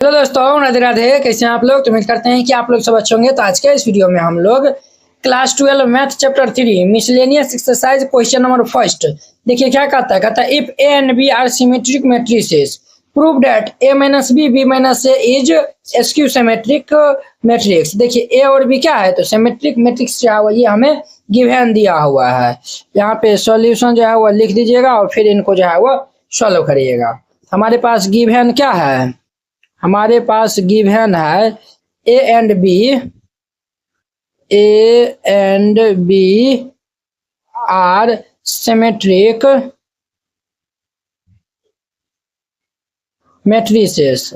Hello दोस्तों, राधे राधे। कैसे हैं आप लोग? तो उम्मीद करते हैं कि आप लोग सब अच्छे होंगे। तो आज के इस वीडियो में हम लोग class 12 math chapter 3 miscellaneous exercise question number first देखिए क्या कहता है if A and B are symmetric matrices prove that A minus B minus A is skew symmetric matrix. देखिए ए और बी क्या है, तो सिमेट्रिक मैट्रिक्स जो है ये हमें गिवन दिया हुआ है। यहाँ पे सॉल्यूशन जो है वो लिख दीजिएगा और फिर इनको जो है वो सॉल्व करिएगा। हमारे पास गिवन क्या है, हमारे पास गिवन है A and B are symmetric matrices.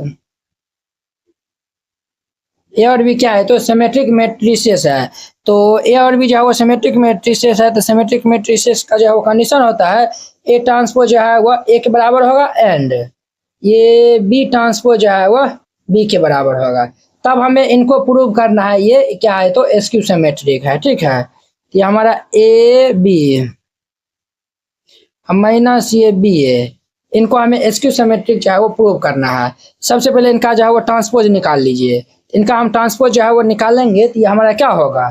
A और बी क्या है, तो सिमेट्रिक मैट्रिसेस है। तो ए और बी जो है वो सिमेट्रिक मैट्रिसेस है, तो सिमेट्रिक मैट्रिसेस का जो है वो कंडीशन होता है ए ट्रांसपोज जो है वह ए के बराबर होगा एंड ये बी ट्रांसपोज जो है वह बी के बराबर होगा। तब हमें इनको प्रूव करना है ये क्या है, तो स्क्यू सिमेट्रिक है। ठीक है, ये हमारा ए बी माइनस ये बी ए, इनको हमें स्क्यू सिमेट्रिक जो है वो प्रूव करना है। सबसे पहले इनका जो है वो ट्रांसपोज निकाल लीजिए। इनका हम ट्रांसपोज जो है वो निकालेंगे तो ये हमारा क्या होगा,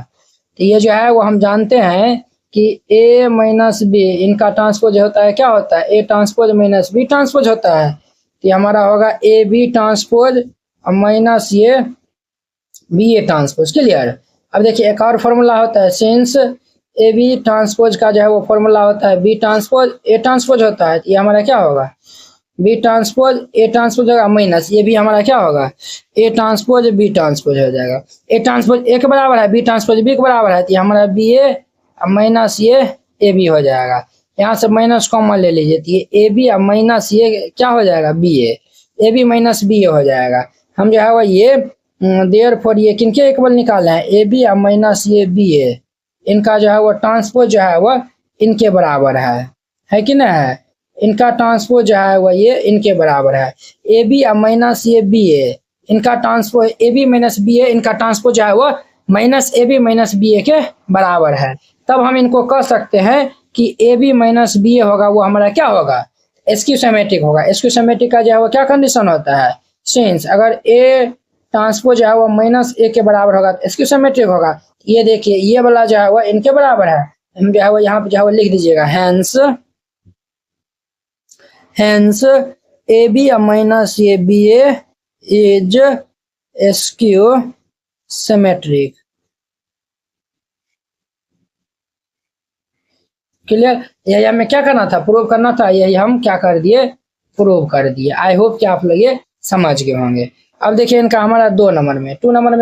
तो ये जो है वो हम जानते हैं कि ए माइनस बी इनका ट्रांसपोज होता है, क्या होता है, A transpose minus B transpose होता है। तो ये हमारा होगा ए बी ट्रांसपोज माइनस ये बी ए ट्रांसपोज। क्लियर। अब देखिए एक और फॉर्मूला होता है, सिंस ए बी ट्रांसपोज का जो है वो फॉर्मूला होता है बी ट्रांसपोज ए ट्रांसपोज होता है। ये हमारा क्या होगा, बी ट्रांसपोज ए ट्रांसपोज होगा माइनस ये भी हमारा क्या होगा ए ट्रांसपोज बी ट्रांसपोज हो जाएगा। ए ट्रांसपोज ए के बराबर है, बी ट्रांसपोज बी के बराबर है, तो हमारा बी ए माइनस ये ए बी हो जाएगा। यहाँ से माइनस कॉमन ले लीजिए, तो ये ए बी और माइनस ये क्या हो जाएगा B A B minus B A हो जाएगा। हम जो है वो ये देयरफॉर ये किनके इक्वल निकाले हैं, ए बी और माइनस ये बी ए, इनका जो है वो ट्रांसपोज जो है वह इनके बराबर है कि ना है, इनका ट्रांसपोज जो है वह ये इनके बराबर है। ए बी और माइनस ये बी ए, इनका transpose A B minus B A, इनका ट्रांसपोज जो है वह minus A B minus B A के बराबर है। तब हम इनको कह सकते हैं कि ए बी माइनस बी ए होगा वो हमारा क्या होगा, स्क्यू सिमेट्रिक होगा। स्क्यू सिमेट्रिक का जो है वो क्या कंडीशन होता है, सिंस अगर ए ट्रांसपोज जो है वो माइनस ए के बराबर होगा तो स्क्यू सिमेट्रिक होगा। ये देखिए ये वाला जो है वो इनके बराबर है, हम जो है वो यहाँ पे जो है वो लिख दीजिएगा हेंस ए बी माइनस ये B A is skew symmetric. Clear. यही हमें क्या करना था, प्रूव करना था, यही हम क्या कर दिए, प्रूव कर दिए। आई होप कि आप लोग ये समझ गए होंगे। अब देखिए इनका हमारा 2 नंबर में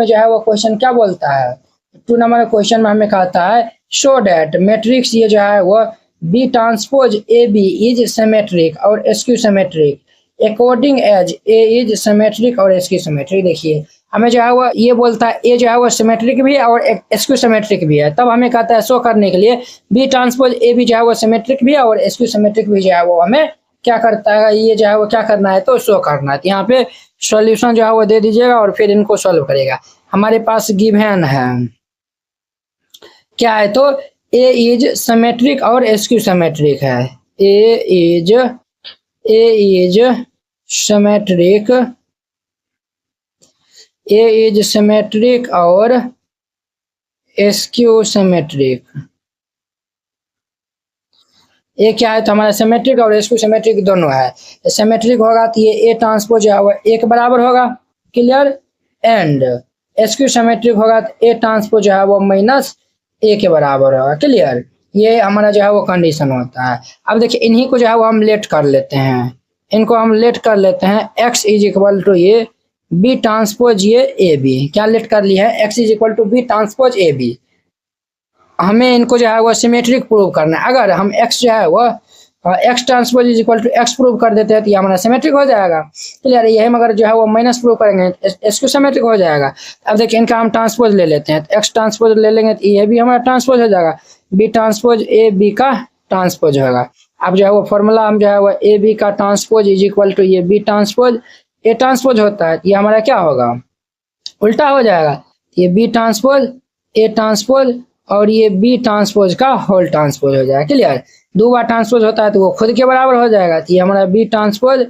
जो है वो क्वेश्चन क्या बोलता है, 2 नंबर क्वेश्चन में हमें कहता है शो डैट मैट्रिक्स ये जो है वो B transpose A B is symmetric और skew symmetric according as A is symmetric और स्क्यू सिमेट्रिक। देखिए हमें जो है वो ये बोलता है ए जो है वो सिमेट्रिक भी है और स्क्यू सिमेट्रिक भी है। तब हमें कहता है शो करने के लिए बी ट्रांसपोज ए बी जो है वो सिमेट्रिक भी है और स्क्यू सिमेट्रिक भी जो है वो हमें क्या करता है, ये जो है वो क्या करना है, तो शो करना है। यहाँ पे सॉल्यूशन जो है वो दे दीजिएगा और फिर इनको सॉल्व करेगा। हमारे पास गिवन है क्या है, तो ए इज सिमेट्रिक और स्क्यू सिमेट्रिक है। ए इज सिमेट्रिक और स्क्यू सिमेट्रिक। ये क्या है, तो हमारा सिमेट्रिक और स्क्यू सिमेट्रिक दोनों है। सिमेट्रिक होगा तो ये ए ट्रांसपोज जो है वो ए के बराबर होगा। क्लियर। एंड स्क्यू सिमेट्रिक होगा तो ए ट्रांसपोज जो है वो माइनस ए के बराबर होगा। क्लियर। ये हमारा जो है वो कंडीशन होता है। अब देखिए इन्हीं को जो है वो हम लेट कर लेते हैं, इनको हम लेट कर लेते हैं x इज इक्वल टू ये बी ट्रांसपोज ये ए बी। क्या लेट कर लिया है, x is equal to B transpose A B. हमें इनको जो है वो सिमेट्रिक प्रूव करना है। अगर हम x जो है वो x transpose is equal to x prove कर देते हैं तो ये हमारा सिमेट्रिक हो जाएगा। क्लियर। ये हम अगर जो है वो माइनस प्रूव करेंगे स्क्यू सिमेट्रिक हो जाएगा। अब देखिए इनका हम ट्रांसपोज ले लेते हैं, तो x ट्रांसपोज ले लेंगे तो ये भी हमारा ट्रांसपोज हो जाएगा, बी ट्रांसपोज ए बी का ट्रांसपोज होगा। अब जो है वो फॉर्मूला हम जो है वो ए बी का ट्रांसपोज इज इक्वल टू ये बी ट्रांसपोज ए ट्रांसपोज होता है, ये हमारा क्या होगा, उल्टा हो जाएगा। ये बी ट्रांसपोज ए ट्रांसपोज और ये बी ट्रांसपोज का होल ट्रांसपोज हो जाएगा। क्लियर। 2 बार ट्रांसपोज होता है तो वो खुद के बराबर हो जाएगा, तो ये हमारा बी ट्रांसपोज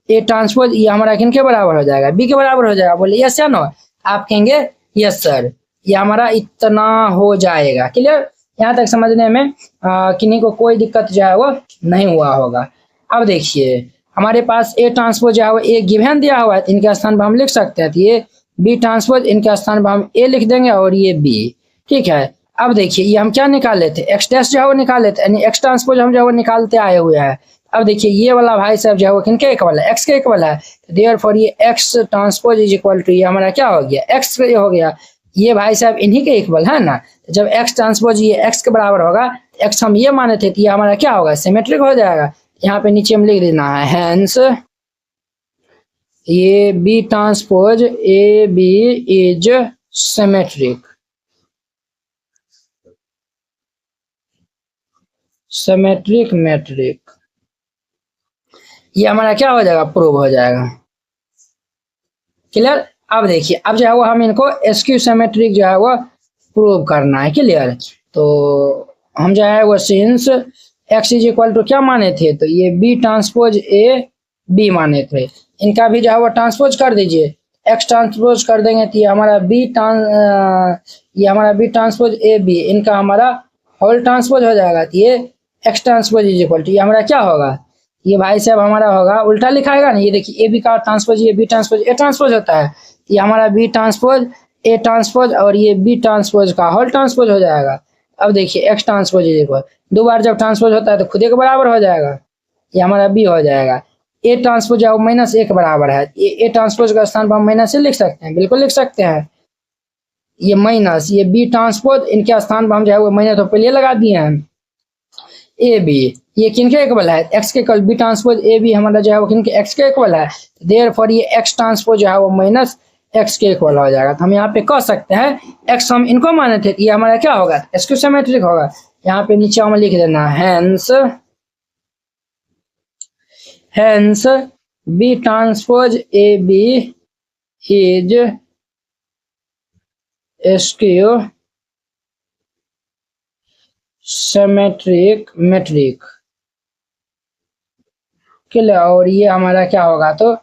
ए ट्रांसपोज ये हमारा किन के बराबर हो जाएगा, बी के बराबर हो जाएगा। बोले यस या नो, आप कहेंगे यस सर, ये हमारा इतना हो जाएगा। क्लियर, यहाँ तक समझने में किन्हीं को कोई दिक्कत जो है वो नहीं हुआ होगा। अब देखिए हमारे पास ए ट्रांसपोज जो है वो ए गिवन दिया हुआ है, तो इनके स्थान पर हम लिख सकते हैं, तो ये बी ट्रांसपोज, इनके स्थान पर हम ए लिख देंगे और ये बी। ठीक है, अब देखिए ये हम क्या निकाले थे, एक्स डैश जो है वो निकाले थे, यानी एक्स ट्रांसपोज हम जो है वो निकालते आए हुए हैं। अब देखिए ये वाला भाई साहब जो है वो किनके इक्वल है, एक्स के इक्वल है, तो देयरफॉर ये x transpose is equal to, ये हमारा क्या हो गया, एक्स हो गया। ये भाई साहब इन्हीं के इक्वल है ना, जब एक्स ट्रांसपोज ये एक्स के बराबर होगा, एक्स हम ये माने थे, तो ये हमारा क्या होगा, सिमेट्रिक हो जाएगा। यहाँ पे नीचे हम लिख देना है हेंस ये B transpose A B is symmetric, symmetric matrix, ये हमारा क्या हो जाएगा, प्रूव हो जाएगा। क्लियर, अब देखिए अब जो है वो हम इनको एसक्यू सिमेट्रिक जो है वो प्रूव करना है। क्लियर, तो हम जो है वो since x is equal to क्या माने थे, तो ये बी ट्रांसपोज ए बी माने थे, इनका भी जो है वो ट्रांसपोज कर दीजिए, एक्स ट्रांसपोज कर देंगे तो ये हमारा बी ट्रांसपोज ए बी, इनका हमारा होल ट्रांसपोज हो जाएगा, तो ये x transpose is equal to ये हमारा क्या होगा, ये भाई साहब हमारा होगा उल्टा लिखाएगा ना, ये देखिए ए बी का ट्रांसपोज ये बी ट्रांसपोज ए ट्रांसपोज होता है, ये हमारा बी ट्रांसपोज ए ट्रांसपोज और ये बी ट्रांसपोज का होल ट्रांसपोज हो जाएगा। अब देखिए एक्स ट्रांसपोज इज इक्वल, दो बार जब ट्रांसपोज होता है तो खुद एक बराबर हो जाएगा, ये हमारा बी हो जाएगा। ए ट्रांसपोज जो माइनस ए के बराबर है, ए ट्रांसपोज का स्थान पर हम माइनस से लिख सकते हैं, बिल्कुल लिख सकते हैं, ये माइनस ये बी ट्रांसपोज, इनके स्थान पर हम जो है वो माइनस तो पहले लगा दिए हैं, ए बी ये किनके इक्वल है, एक्स के equal, B transpose A B हमारा जो है वो किनके, एक्स के इक्वल है, देयरफॉर ये एक्स ट्रांसपोज जो है वो माइनस एक्स के इक्वल हो जाएगा। तो हम यहाँ पे कह सकते हैं एक्स हम इनको माने थे, ये हमारा क्या होगा, एसक्यू सिमेट्रिक होगा। यहाँ पे नीचे हम लिख देना hence B transpose A B is skew symmetric matrix. Clear, और ये हमारा क्या होगा, तो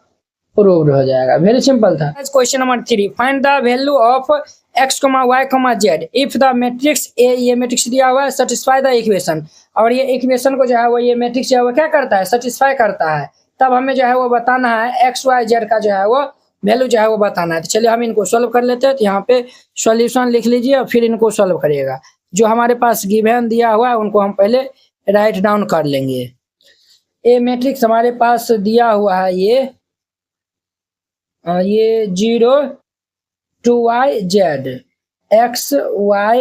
प्रूव्ड हो जाएगा। वेरी सिंपल था। Question number 3, find the value of x, y, z if the matrix A, ये मैट्रिक्स दिया हुआ है, सेटिस्फाई द इक्वेशन, और ये इक्वेशन को जो है वो ये मैट्रिक्स जो है वो क्या करता है, सेटिस्फाई करता है। तब हमें जो है वो बताना है x, y, z का जो है वो वैल्यू जो है वो बताना है। तो चलिए हम इनको सॉल्व कर लेते हैं। तो यहाँ पे सॉल्यूशन लिख लीजिए और फिर इनको सॉल्व करिएगा। जो हमारे पास गिवन दिया हुआ है उनको हम पहले राइट डाउन कर लेंगे। ए मैट्रिक्स हमारे पास दिया हुआ है ये 0 2 y z, x y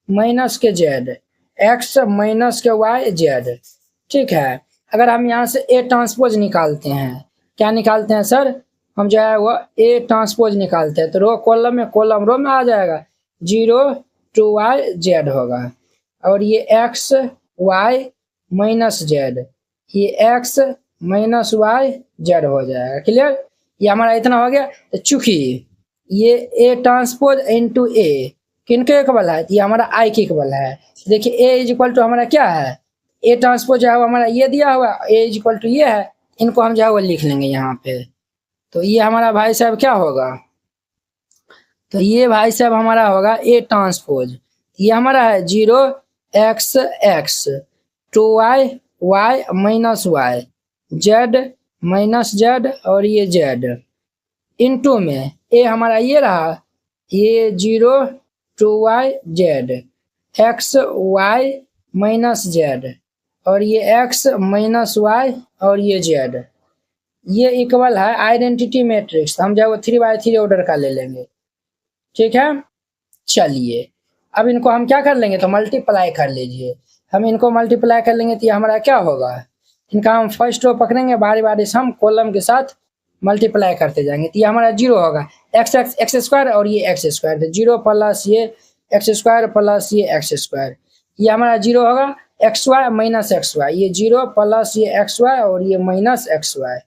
minus के z, x माइनस के y z। ठीक है, अगर हम यहाँ से ए ट्रांसपोज निकालते हैं, क्या निकालते हैं सर, हम जो है वो ए ट्रांसपोज निकालते हैं, तो रो कॉलम में, कॉलम रो में आ जाएगा, 0 2 y z होगा, और ये x y माइनस z, ये x माइनस y z हो जाएगा। क्लियर, ये हमारा इतना हो गया। तो चूंकि ये ए ट्रांसपोज इनटू ए किनके इक्वल है, ये हमारा आई के इक्वल है। देखिए ए इज इक्वल टू हमारा क्या है, ए ट्रांसपोज जो है हमारा ये दिया हुआ, ए इज इक्वल टू ये है, इनको हम जो है वो लिख लेंगे यहाँ पे। तो ये हमारा भाई साहब क्या होगा, तो ये भाई साहब हमारा होगा ए ट्रांसपोज, ये हमारा है 0 x x 2 y y minus y z minus z और ये z इनटू में ए हमारा ये रहा, ये 0 2 y z x y minus z और ये x माइनस y और ये z, ये इक्वल है आइडेंटिटी मैट्रिक्स। हम जो 3x3 ऑर्डर का ले लेंगे। ठीक है, चलिए अब इनको हम क्या कर लेंगे, तो मल्टीप्लाई कर लीजिए। हम इनको मल्टीप्लाई कर लेंगे तो ये हमारा क्या होगा, इनका हम फर्स्ट रो पकड़ेंगे, बारी बारी से हम कॉलम के साथ मल्टीप्लाई करते जाएंगे। तो ये हमारा 0 होगा, एक्स स्क्वायर और ये एक्स स्क्वायर, तो 0 प्लस ये एक्स स्क्वायर प्लस ये एक्स स्क्वायर, ये हमारा 0 होगा, x y minus x y, ये 0 प्लस ये एक्स वाई और ये माइनस एक्स वाई।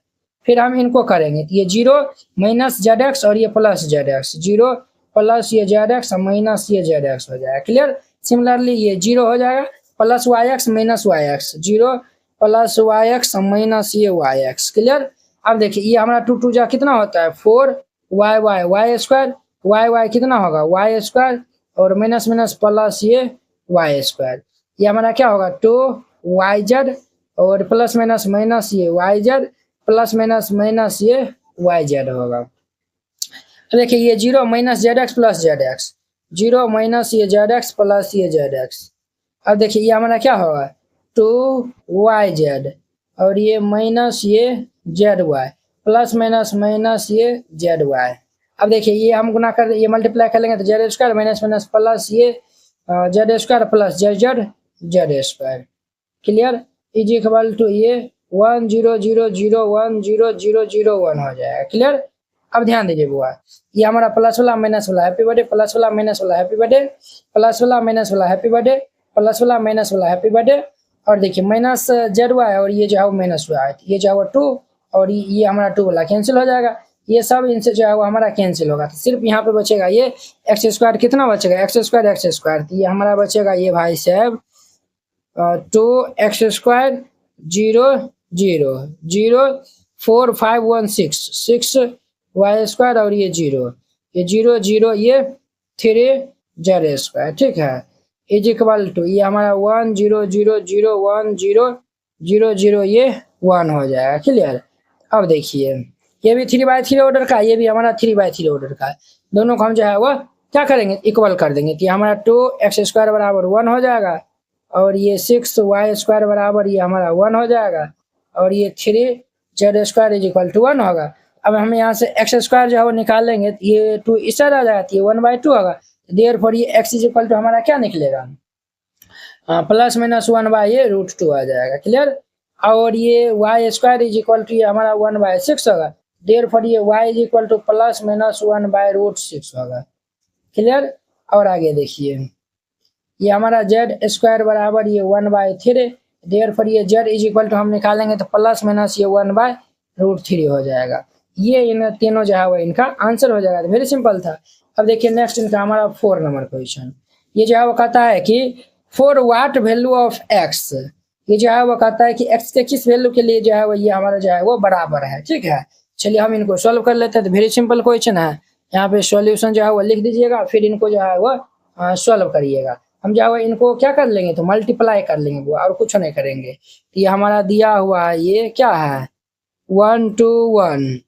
फिर हम इनको करेंगे तो ये 0 माइनस जेड एक्स और ये प्लस जेड एक्स, 0 प्लस ये जेड एक्स माइनस ये जेड एक्स हो जाएगा। क्लियर, सिमिलरली ये 0 हो जाएगा, plus y x minus y x, 0 plus y x minus ये वाई एक्स। क्लियर, अब देखिए ये हमारा 2 2 जा कितना होता है 4 y y y square, y y कितना होगा वाई स्क्वायर और माइनस माइनस प्लस ये वाई स्क्वायर, ये हमारा क्या होगा 2 वाई जेड और प्लस माइनस माइनस ये y z plus minus minus ये वाई जेड होगा। देखिए ये 0 minus z x plus z x, 0 minus ये जेड एक्स प्लस ये जेड एक्स। अब देखिए ये हमारा क्या होगा 2 वाई जेड और ये माइनस ये z y plus minus minus ये जेड वाई। अब देखिए ये हम गुना कर ये मल्टीप्लाई कर लेंगे तो Z square minus minus plus ये Z square plus Z Z Z square. Clear, is equal to ये 1 0 0 0 1 0 0 0 1 हो जाएगा। क्लियर, अब ध्यान दीजिए बुआ, ये हमारा प्लस वाला माइनस वाला हैप्पी बर्थडे, प्लस वाला माइनस वाला हैप्पी बर्थडे, प्लस वाला माइनस वाला हैप्पी बर्थडे, प्लस वाला माइनस वाला हैप्पी बर्थडे। और देखिए माइनस जेड वाई और ये जो है वो माइनस हुआ है, ये जो है वो 2 और ये हमारा 2 वाला कैंसिल हो जाएगा, ये सब इनसे जो है वो हमारा कैंसिल होगा। तो सिर्फ यहाँ पे बचेगा ये एक्स स्क्वायर, कितना बचेगा एक्स स्क्वायर, तो ये हमारा बचेगा ये भाई साहब 2 एक्स स्क्वायर 0 0 0 4 5 1 6 6 वाई स्क्वायर और ये 0 0 0 ये 3 जेड स्क्वायर। ठीक है, इज इक्वल टू ये हमारा 1 0 0 0 1 0 0 0 ये 1 हो जाएगा। क्लियर, अब देखिए ये भी 3/3 ऑर्डर का, ये भी हमारा 3/3 ऑर्डर का है, दोनों को हम जो है वो क्या करेंगे इक्वल कर देंगे। तो ये हमारा 2 एक्स स्क्वायर बराबर 1 हो जाएगा और ये 6 वाई स्क्वायर बराबर ये हमारा 1 हो जाएगा और ये 3 z square is equal to 1 होगा। अब हम यहाँ से एक्स स्क्वायर जो है वो निकाल लेंगे तो ये 2 इस साइड आ जाएगा, तो ये 1/2 होगा। देयरफॉर ये एक्स इज इक्वल टू हमारा क्या निकलेगा प्लस माइनस 1 बाय ये √2 आ जाएगा। क्लियर, और ये y square is equal to ये हमारा 1/6 होगा, देयरफॉर ये y is equal to plus minus 1 by √6 होगा। क्लियर, और आगे देखिए ये हमारा जेड स्क्वायर बराबर ये 1/3, देयरफॉर ये जेड इज इक्वल टू हम निकालेंगे तो प्लस माइनस ये 1/√3 हो जाएगा। ये इन तीनों जो है वो इनका आंसर हो जाएगा। वेरी सिंपल था। अब देखिए नेक्स्ट इनका हमारा 4 नंबर क्वेश्चन, ये जो है वो कहता है कि for what value of x, ये जो है वो कहता है कि एक्स के किस वैल्यू के लिए जो है वो ये हमारा जो है वो बराबर है। ठीक है, चलिए हम इनको सॉल्व कर लेते हैं। तो वेरी सिंपल क्वेश्चन है, यहाँ पे सॉल्यूशन जो है वो लिख दीजिएगा, फिर इनको जो है वो सॉल्व करिएगा। हम जो है इनको क्या कर लेंगे तो मल्टीप्लाई कर लेंगे वो, और कुछ नहीं करेंगे। तो ये हमारा दिया हुआ है ये क्या है 1 2 1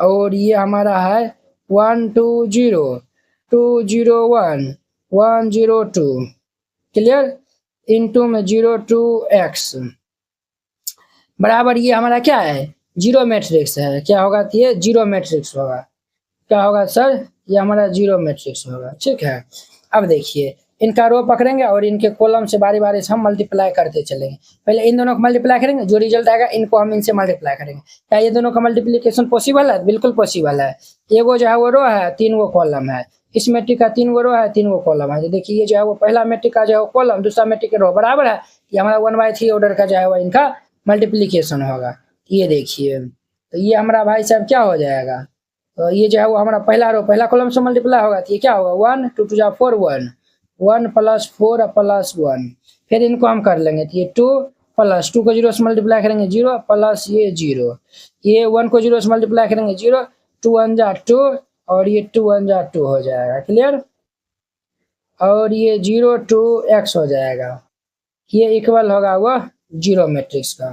और ये हमारा है 1 2 0 2 0 1 1 0 2। क्लियर, इनटू में 0 2 x बराबर ये हमारा क्या है जीरो मैट्रिक्स है। क्या होगा तो ये जीरो मैट्रिक्स होगा। क्या होगा सर, ये हमारा जीरो मैट्रिक्स होगा। ठीक है, अब देखिए इनका रो पकड़ेंगे और इनके कॉलम से बारी बारी से हम मल्टीप्लाई करते चलेंगे। पहले इन दोनों को मल्टीप्लाई करेंगे, जो रिजल्ट आएगा इनको हम इनसे मल्टीप्लाई करेंगे। क्या ये दोनों का मल्टीप्लिकेशन पॉसिबल है? बिल्कुल पॉसिबल है। एगो जो है वो रो है, 3 गो कॉलम है, इस मैट्रिक का 3 गो रो है, 3 गो कॉलम है। देखिए ये जो है वो पहला मैट्रिक का जो है कॉलम, दूसरा मैट्रिक का रो बराबर है, ये हमारा 1/3 ऑर्डर का जो है वो इनका मल्टीप्लिकेशन होगा। ये देखिए तो ये हमारा भाई साहब क्या हो जाएगा, तो ये जो है वो हमारा पहला रो पहला कॉलम से मल्टीप्लाई होगा, तो ये क्या होगा 1 2 2 जा 4 1 प्लस 4 प्लस 1, फिर इनको हम कर लेंगे तो ये 2 प्लस 2 को 0 से मल्टीप्लाई करेंगे 0 प्लस ये 0, ये 1 को 0 से मल्टीप्लाई करेंगे 0 2 1 जा 2 और ये 2 1 जा 2 हो जाएगा। क्लियर, और ये 0 2 x हो जाएगा। ये इक्वल होगा वो जीरो मैट्रिक्स का।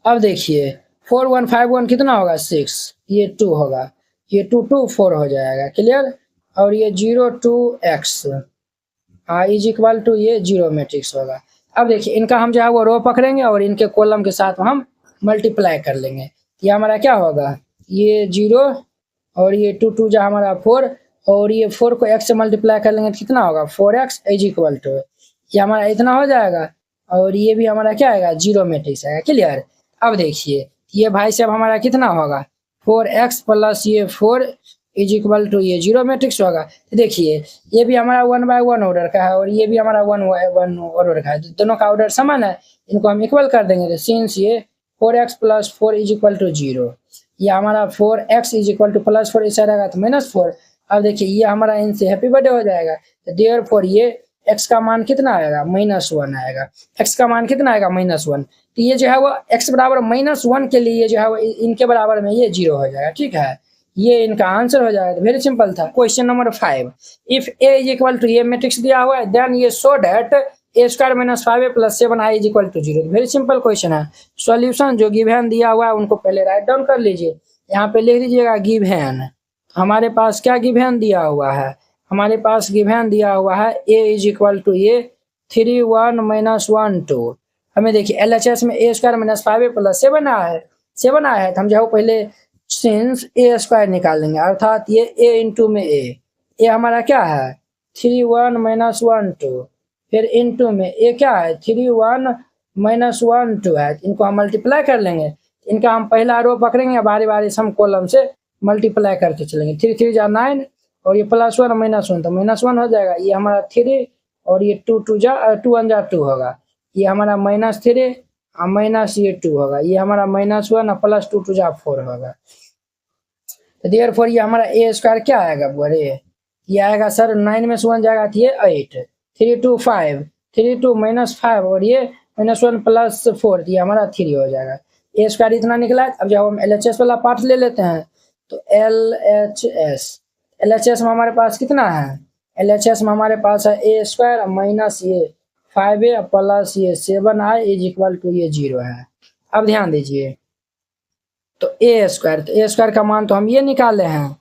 अब देखिए 4 1 5 1 कितना होगा 6, ये 2 होगा, ये 2 2 4 हो जाएगा। क्लियर, और ये 0 2 x इज इक्वल टू ये जीरो मैट्रिक्स होगा। अब देखिए इनका हम जो है वो रो पकड़ेंगे और इनके कॉलम के साथ हम मल्टीप्लाई कर लेंगे। ये हमारा क्या होगा, ये 0 और ये 2 2 जो हमारा 4 और ये 4 को x से मल्टीप्लाई कर लेंगे तो कितना होगा 4x इज इक्वल टू ये हमारा इतना हो जाएगा, और ये भी हमारा क्या आएगा जीरो मैट्रिक्स आएगा। क्लियर, अब देखिए ये भाई साहब हमारा कितना होगा 4x प्लस ये 4 इज इक्वल टू ये जीरो मैट्रिक्स होगा। तो देखिए ये भी हमारा 1/1 ऑर्डर का है और ये भी हमारा 1/1 ऑर्डर का है, तो दोनों का ऑर्डर समान है, इनको हम इक्वल कर देंगे। तो सिंस ये 4x plus 4 is equal to 0, ये हमारा 4x is equal to plus 4 इस आएगा तो -4। अब देखिए ये हमारा इनसे हैप्पी बर्थडे हो जाएगा, तो देयरफॉर ये x का मान कितना आएगा -1 आएगा। x का मान कितना आएगा -1, तो ये जो है वो x बराबर -1 के लिए जो है वो इनके बराबर में ये 0 हो जाएगा। ठीक है, ये इनका आंसर हो जाएगा। वेरी सिंपल था। Question number 5, if a is equal to, ये मैट्रिक्स दिया हुआ है, देन ये show that a square minus 5a plus 7i is equal to 0। Very simple question है। सॉल्यूशन जो गिवन दिया हुआ है उनको पहले राइट डाउन कर लीजिए। यहाँ पे लिख दीजिएगा गिवन। हमारे पास क्या गिवन दिया हुआ है? हमारे पास गिवन दिया हुआ है a इज इक्वल टू ये 3 1 - 1 2। हमें देखिए LHS में a square minus 5a plus 7 आया है, 7 आया है, तो हम जो है पहले सिंस a स्क्वायर निकाल लेंगे, अर्थात ये a इंटू में a हमारा क्या है 3 1 - 1 2, फिर इंटू में a क्या है 3 1 - 1 2 है। इनको हम मल्टीप्लाई कर लेंगे। इनका हम पहला रो पकड़ेंगे, बारी बारी से हम कॉलम से मल्टीप्लाई करते चलेंगे। 3 3 जा 9 और ये +1 -1 तो -1 हो जाएगा। ये हमारा 3 और ये 2 2 जा 2 1 जा 2 होगा। ये हमारा -3 और माइनस ये 2 होगा। ये हमारा -1 और +2 2 जा 4 होगा। तो देयरफॉर ये हमारा a स्क्वायर क्या आएगा बोले? ये आएगा सर 9 में से 1 जाएगा तो ये 8, 3 2 5, 3 2 -5 और ये -1 + 4, ये हमारा 3 हो जाएगा। a स्क्वायर इतना निकला। अब जब हम LHS वाला पार्ट ले लेते हैं तो LHS में हमारे पास कितना है? LHS में हमारे पास है a स्क्वायर माइनस ये 5a प्लस ये 7i इज इक्वल टू ये 0 है। अब ध्यान दीजिए, तो a स्क्वायर, तो a स्क्वायर का मान तो हम ये निकाले हैं,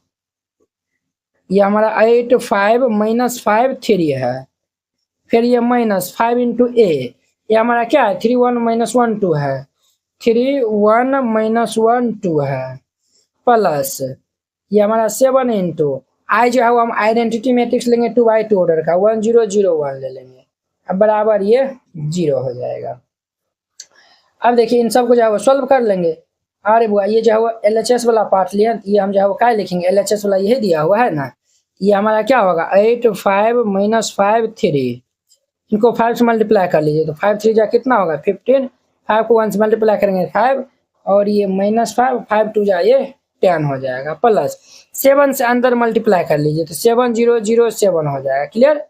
ये हमारा 8 5 - 5 3 है, फिर ये -5 इंटू a, ये हमारा क्या है 3 1 - 1 2 है, 3 1 - 1 2 है, प्लस ये हमारा 7 इंटू आई जो है वो हम आइडेंटिटी मैट्रिक्स लेंगे 2 by 2 ऑर्डर का 1 0 0 1 ले लेंगे। अब बराबर ये 0 हो जाएगा। अब देखिए इन सब को जो है वो सॉल्व कर लेंगे। अरे बुआ ये जो है वो LHS वाला पार्ट लिया, ये हम जो है वो क्या लिखेंगे, LHS वाला यही दिया हुआ है ना। ये हमारा क्या होगा 8 5 - 5 3, इनको 5 से मल्टीप्लाई कर लीजिए तो 5 3 जा कितना होगा 15, 5 को 1 से मल्टीप्लाई करेंगे 5 और ये -5 5 2 जा ये 10 हो जाएगा, प्लस 7 से अंदर मल्टीप्लाई कर लीजिए तो 7 0 0 7 हो जाएगा। क्लियर?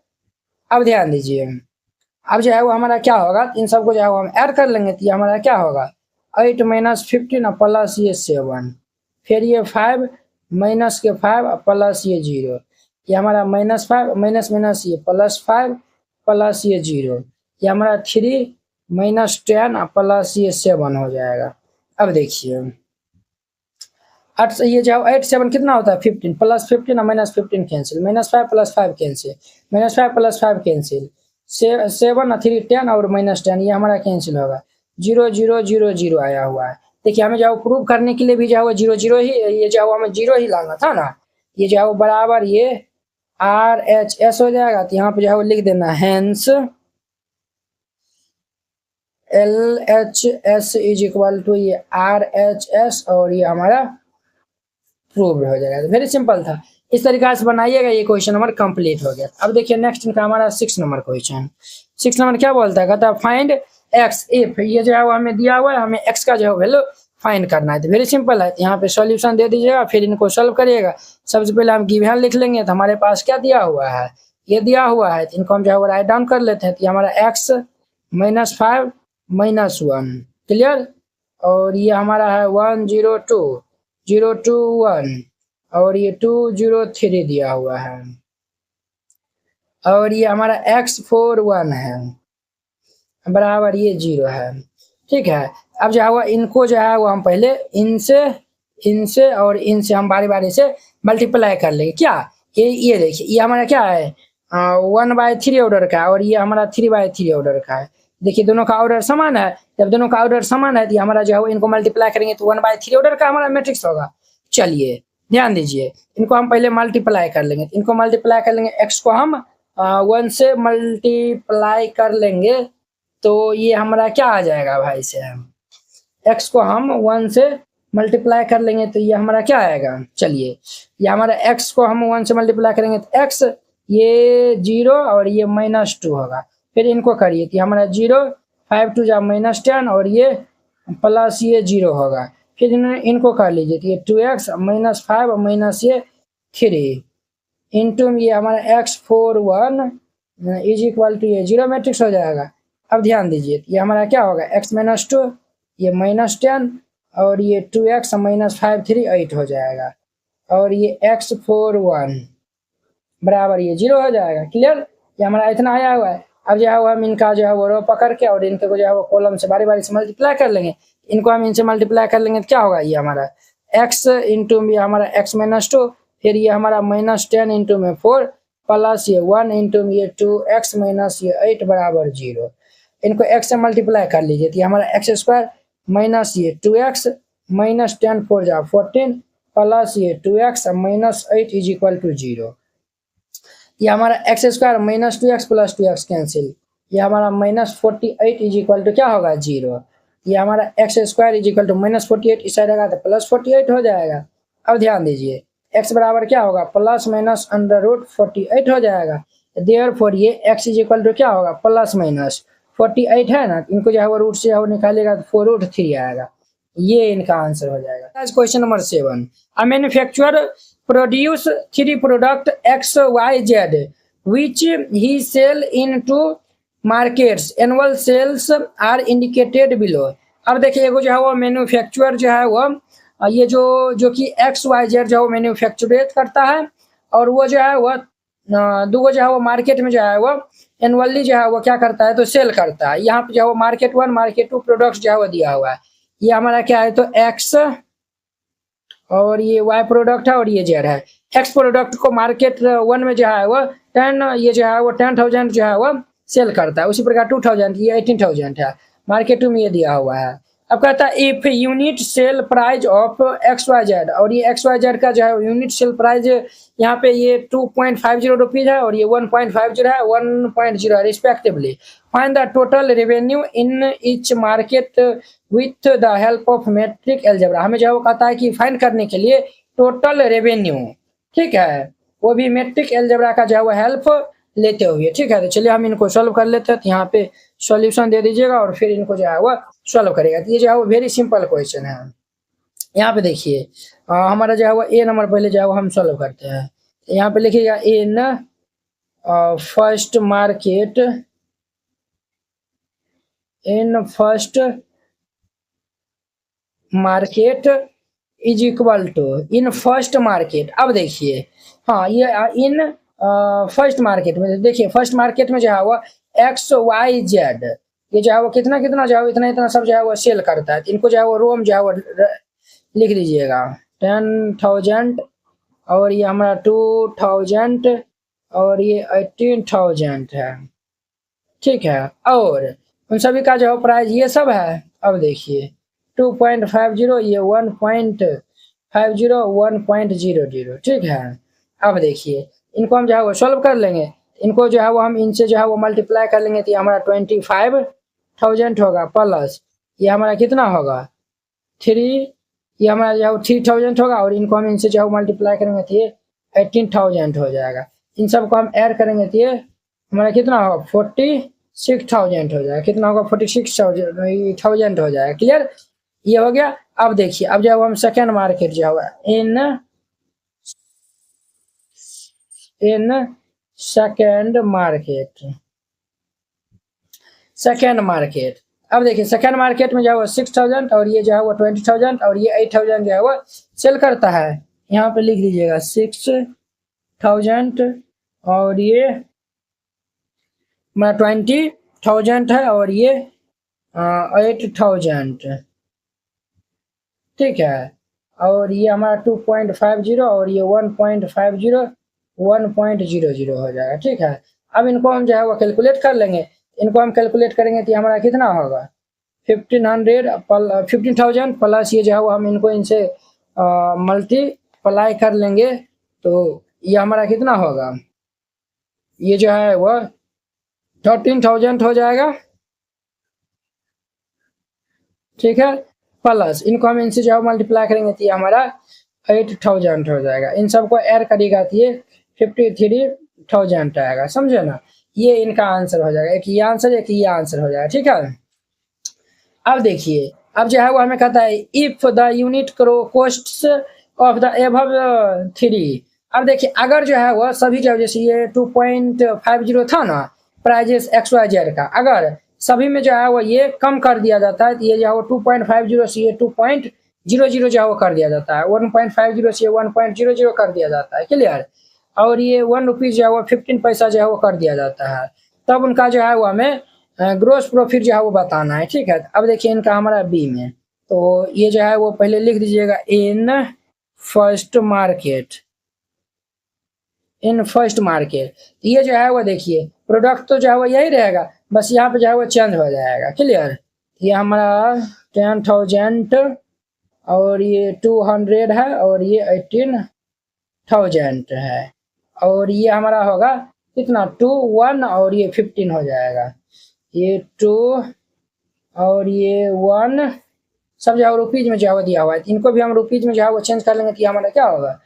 अब ध्यान दीजिए, अब जो है वो हमारा क्या होगा, इन सबको जो है वो हम ऐड कर लेंगे तो ये हमारा क्या होगा 8 - 15 प्लस ये 7, फिर ये 5 माइनस के 5 प्लस ये 0, ये हमारा -5 माइनस ये +5 प्लस ये 0, ये हमारा 3 - 10 प्लस ये 7 हो जाएगा। अब देखिए 8 ये जो 8 7 कितना होता है 15, प्लस 15 और -15 कैंसिल, -5 + 5 कैंसिल, -5 + 5 कैंसिल, 7 और 3 10 और -10 ये हमारा कैंसिल होगा। 0 0 0 0 आया हुआ है। देखिए हमें जो प्रूव करने के लिए भी जो है 0 0 ही, ये जो हमें 0 ही लाना था ना। ये जो है बराबर ये RHS हो जाएगा। तो यहाँ पे जो है लिख देना hence LHS is equal to ये RHS और ये हमारा प्रूव हो जाएगा। वेरी सिंपल था। इस तरीके से बनाइएगा, ये क्वेश्चन नंबर कंप्लीट हो गया। अब देखिए नेक्स्ट इनका हमारा 6 नंबर क्वेश्चन। 6 नंबर क्या बोलता है, कहता है फाइंड x इफ, ये जो है वो हमें दिया हुआ है, हमें x का जो है वैल्यू फाइंड करना है। तो वेरी सिंपल है, तो यहाँ पे सॉल्यूशन दे दीजिएगा, फिर इनको सॉल्व करिएगा। सबसे पहले हम गिवन लिख लेंगे, तो हमारे पास क्या दिया हुआ है, ये दिया हुआ है, तो इनको हम जो है वो राइट डाउन कर लेते हैं। तो हमारा x -5 -1 क्लियर, और ये हमारा है 1 0 2 0 2 1 और ये 2 0 3 दिया हुआ है, और ये हमारा x 4 1 है बराबर ये 0 है। ठीक है, अब जो है वो इनको जो है वो हम पहले इनसे और इनसे हम बारी बारी से मल्टीप्लाई कर लेंगे। क्या ये देखिए, ये हमारा क्या है 1/3 ऑर्डर का और ये हमारा 3/3 ऑर्डर का है। देखिए दोनों का ऑर्डर समान है। जब दोनों का ऑर्डर समान है तो हमारा जो है इनको मल्टीप्लाई करेंगे तो 1/3 ऑर्डर का हमारा मैट्रिक्स होगा। चलिए ध्यान दीजिए, इनको हम पहले मल्टीप्लाई कर लेंगे। इनको मल्टीप्लाई कर लेंगे, x को हम 1 से मल्टीप्लाई कर लेंगे तो ये हमारा क्या आ जाएगा भाई से, x को हम 1 से मल्टीप्लाई कर लेंगे तो ये हमारा क्या आएगा। चलिए ये हमारा x को हम 1 से मल्टीप्लाई करेंगे तो x ये 0 और ये -2 होगा। फिर इनको करिए तो हमारा 0 5 2 जा -10 और ये प्लस ये 0 होगा। फिर इनको कर लीजिए तो ये 2x -5 माइनस ये 3 इंटू ये हमारा x 4 1 इज इक्वल टू ये 0 मैट्रिक्स हो जाएगा। अब ध्यान दीजिए, ये हमारा क्या होगा, x माइनस 2, ये माइनस 10 और ये 2x माइनस 5 3 8 हो जाएगा, और ये x 4 1 बराबर ये 0 हो जाएगा। क्लियर, ये हमारा इतना आया हुआ है। अब जो है वो हम इनका जो है वो रो पकड़ के और इनको जो है वो कॉलम से बारी बारी से मल्टीप्लाई कर लेंगे। इनको हम इनसे मल्टीप्लाई कर लेंगे तो क्या होगा, ये हमारा x इंटू में हमारा x माइनस 2, फिर ये हमारा माइनस 10 इंटू में 4 प्लस ये 1 इंटू में ये 2x माइनस ये 8 बराबर 0। इनको x से मल्टीप्लाई कर लीजिए तो ये हमारा एक्स स्क्वायर माइनस ये 2x माइनस 10 4 जा 14 प्लस ये 2x minus 8 is equal to 0। ये हमारा x square minus 2x plus 2x cancel, ये हमारा माइनस 48 इज इक्वल टू क्या होगा 0। ये हमारा x square is equal to minus 48 इस साइड आएगा तो प्लस 48 हो जाएगा। अब ध्यान दीजिए x बराबर क्या होगा, प्लस माइनस अंडर रूट 48 हो जाएगा। देयरफॉर ये x इज इक्वल टू क्या होगा, प्लस माइनस 48 है ना, इनको जो है वो रूट से वो निकालेगा तो 4 रूट 3 आएगा। ये इनका आंसर हो जाएगा। Question number 7, a manufacturer produce 3 product X, Y, Z which he sell into markets. Annual sales are indicated below. अब देखिए एगो जो है वो मैन्युफैक्चरर जो है वो ये जो कि X, Y, Z जो है वो मैन्युफैक्चरेट करता है, और वो जो है वो दो जो है वो मार्केट में जो है वो एनुअली जो है वो क्या करता है तो सेल करता है। यहाँ पे जो है वो मार्केट 1 मार्केट 2 प्रोडक्ट्स जो है वो दिया हुआ है। ये हमारा क्या है तो X और ये Y प्रोडक्ट है और ये Z है। X प्रोडक्ट को मार्केट 1 में जो है वो 10 ये जो है वो 10,000 जो है वो सेल करता है। उसी प्रकार 2,000 ये 18,000 है, मार्केट 2 में ये दिया हुआ है। अब कहता है if unit sale price of XYZ, और ये XYZ का जो है यूनिट सेल प्राइस यहाँ पे ये 2.50 रुपीज है और ये 1.50 है 1.0 है respectively. Find the total revenue in each market with the help of matrix algebra. हमें जो है वो कहता है कि फाइंड करने के लिए टोटल रेवेन्यू, ठीक है, वो भी मैट्रिक एल्जेब्रा का जो है वो हेल्प लेते हुए। ठीक है, तो चलिए हम इनको सॉल्व कर लेते हैं। तो यहाँ पे सॉल्यूशन दे दीजिएगा और फिर इनको जो है वो सॉल्व करेगा। तो ये जो है वो वेरी सिंपल क्वेश्चन है। यहाँ पे देखिए हमारा जो है वो ए नंबर पहले जो है वो हम सॉल्व करते हैं। यहाँ पे लिखिएगा in first market, in first market is equal to in first market. अब देखिए हाँ ये इन फर्स्ट मार्केट में देखिए, फर्स्ट मार्केट में जो है वो XYZ ये जो है वो कितना कितना जो है इतना इतना सब जो है वो सेल करता है। इनको जो है वो रोम जो है वो लिख दीजिएगा 10,000 और ये हमारा 2,000 और ये 18,000 है। ठीक है, और उन सभी का जो है प्राइस ये सब है। अब देखिए 2.50 ये 1.50 1.00। ठीक है, अब देखिए इनको हम जो है वो सॉल्व कर लेंगे। इनको जो है वो हम इनसे जो है वो मल्टीप्लाई कर लेंगे तो ये हमारा 25,000 होगा, प्लस ये हमारा कितना होगा 3, ये हमारा जो है 3,000 होगा, और इनको हम इनसे जो है मल्टीप्लाई करेंगे तो ये 18,000 हो जाएगा। इन सब को हम ऐड करेंगे तो ये हमारा कितना होगा 46,000 हो जाएगा। कितना होगा 46,000 हो जाएगा। क्लियर, ये हो गया। अब देखिए अब जो हम सेकेंड मार्केट जो होगा इन सेकेंड मार्केट। अब देखिए सेकेंड मार्केट में जो है वो 6,000 और ये जो है वो 20,000 और ये 8,000 जो है वो सेल करता है। यहाँ पे लिख दीजिएगा 6,000 और ये 20,000 है और ये 8,000। ठीक है, और ये हमारा 2.50 और ये 1.50 1.00 हो जाएगा। ठीक है, अब इनको हम जो है वो कैलकुलेट कर लेंगे। इनको हम कैलकुलेट करेंगे तो हमारा कितना होगा 15,000 प्लस ये जो है वो हम इनको इनसे मल्टीप्लाई कर लेंगे तो ये हमारा कितना होगा, ये जो है वो 13,000 हो जाएगा। ठीक है, प्लस इनको हम इनसे जो है मल्टीप्लाई करेंगे तो ये हमारा 8,000 हो जाएगा। इन सबको ऐड करिएगा तो ये 53,000 आएगा। समझे ना, ये इनका आंसर हो जाएगा। एक ये आंसर एक ये आंसर हो जाएगा। ठीक है, अब देखिए अब जो है वो हमें कहता है if the unit costs of the above 3। अब देखिए अगर जो है वो सभी जो जैसे ये 2.50 था ना प्राइजेस XYZ का, अगर सभी में जो है वो ये कम कर दिया जाता है। ये जो है वो 2.50 से ये 2.00 जो है वो कर दिया जाता है, 1.50 से 1.00 कर दिया जाता है, क्लियर। और ये 1 रुपीज़ जो है वो 15 पैसा जो है वो कर दिया जाता है। तब उनका जो है वो हमें ग्रोस प्रॉफिट जो है वो बताना है, ठीक है। अब देखिए इनका हमारा बी में, तो ये जो है वो पहले लिख दीजिएगा इन first market, in first market. ये जो है वो देखिए प्रोडक्ट तो जो है वो यही रहेगा, बस यहाँ पे जो है वो चेंज हो जाएगा, क्लियर। ये हमारा 10,000 और ये 200 है और ये 18,000 है, और ये हमारा होगा कितना 2 1 और ये 15 हो जाएगा। ये 2 और ये 1 सब जो है रुपीज में जो है दिया हुआ है, इनको भी हम रुपीज में जो है वो चेंज कर लेंगे तो हमारा क्या होगा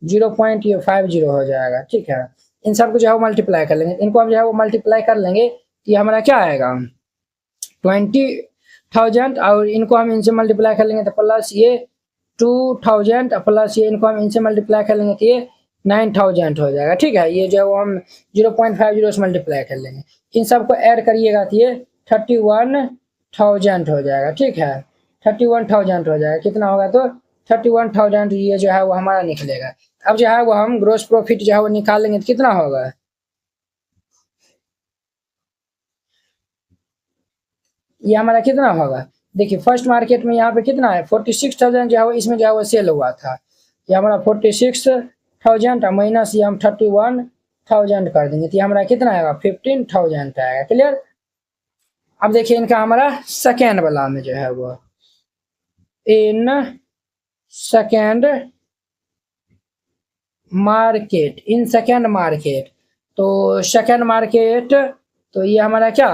0.50 हो जाएगा, ठीक है। इन सबको जो है वो मल्टीप्लाई कर लेंगे, इनको हम जो है वो मल्टीप्लाई कर लेंगे तो ये हमारा क्या आएगा 20,000, और इनको हम इनसे मल्टीप्लाई कर लेंगे तो प्लस ये 2,000 प्लस ये इनको हम इनसे मल्टीप्लाई कर लेंगे तो ये 9,000 हो जाएगा, ठीक है। ये जो हम 0.50 से मल्टीप्लाई कर लेंगे, इन सबको ऐड करिएगा तो ये 31,000 हो जाएगा, ठीक है। 31,000 हो जाएगा, कितना होगा तो 31,000 ये जो है वो हमारा निकलेगा। अब जो है वो हम ग्रोस प्रॉफिट जो है वो निकालेंगे तो कितना होगा, ये हमारा कितना होगा देखिए फर्स्ट मार्केट में यहाँ पे कितना है 46,000 जो है वो इसमें जो है वो सेल हुआ था। ये हमारा 46,000 माइनस ये हम 31,000 कर देंगे तो ये हमारा कितना आएगा 15,000 आएगा, क्लियर। अब देखिए इनका हमारा सेकेंड वाला में जो है वो in second market, in second market, तो सेकेंड मार्केट तो ये हमारा क्या